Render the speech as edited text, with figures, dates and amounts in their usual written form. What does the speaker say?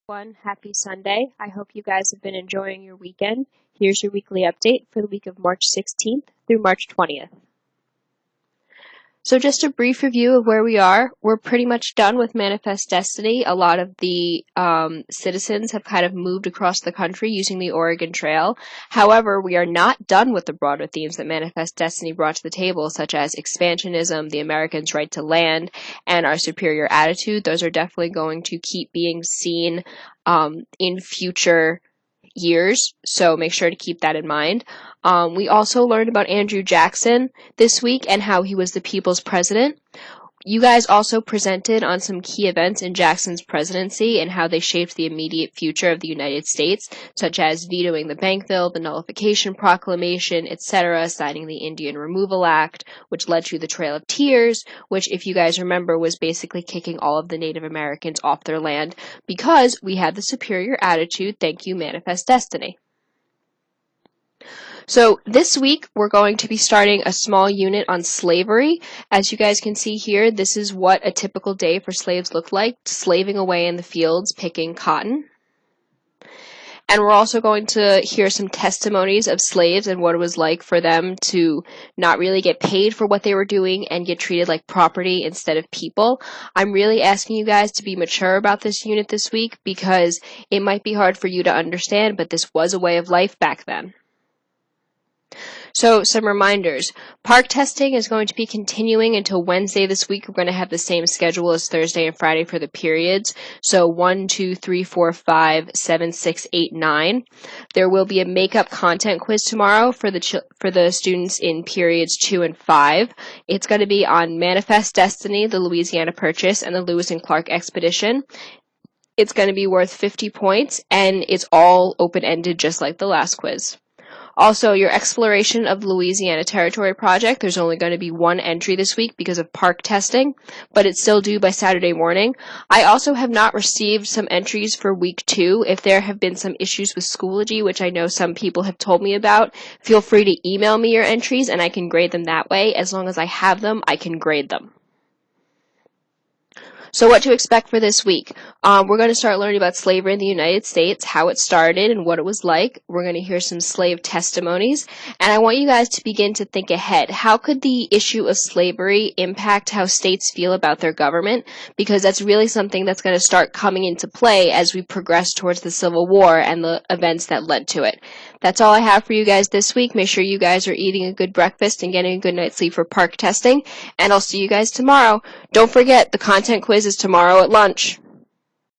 Everyone, happy Sunday. I hope you guys have been enjoying your weekend. Here's your weekly update for the week of March 16th through March 20th. So just a brief review of where we are. We're pretty much done with Manifest Destiny. A lot of the citizens have kind of moved across the country using the Oregon Trail. However, we are not done with the broader themes that Manifest Destiny brought to the table, such as expansionism, the Americans' right to land, and our superior attitude. Those are definitely going to keep being seen in future years, so make sure to keep that in mind. We also learned about Andrew Jackson this week and how he was the people's president. You guys also presented on some key events in Jackson's presidency and how they shaped the immediate future of the United States, such as vetoing the bank bill, the nullification proclamation, etc., signing the Indian Removal Act, which led to the Trail of Tears, which, if you guys remember, was basically kicking all of the Native Americans off their land because we had the superior attitude, thank you, Manifest Destiny. So this week, we're going to be starting a small unit on slavery. As you guys can see here, this is what a typical day for slaves looked like, slaving away in the fields, picking cotton. And we're also going to hear some testimonies of slaves and what it was like for them to not really get paid for what they were doing and get treated like property instead of people. I'm really asking you guys to be mature about this unit this week because it might be hard for you to understand, but this was a way of life back then. So some reminders. Park testing is going to be continuing until Wednesday this week. We're going to have the same schedule as Thursday and Friday for the periods. So 1, 2, 3, 4, 5, 7, 6, 8, 9. There will be a makeup content quiz tomorrow for the students in periods 2 and 5. It's going to be on Manifest Destiny, the Louisiana Purchase, and the Lewis and Clark Expedition. It's going to be worth 50 points, and it's all open-ended just like the last quiz. Also, your exploration of the Louisiana Territory project, there's only going to be one entry this week because of park testing, but it's still due by Saturday morning. I also have not received some entries for week 2. If there have been some issues with Schoology, which I know some people have told me about, feel free to email me your entries and I can grade them that way. As long as I have them, I can grade them. So what to expect for this week? We're going to start learning about slavery in the United States, how it started and what it was like. We're going to hear some slave testimonies. And I want you guys to begin to think ahead. How could the issue of slavery impact how states feel about their government? Because that's really something that's going to start coming into play as we progress towards the Civil War and the events that led to it. That's all I have for you guys this week. Make sure you guys are eating a good breakfast and getting a good night's sleep for park testing. And I'll see you guys tomorrow. Don't forget, the content quiz is tomorrow at lunch.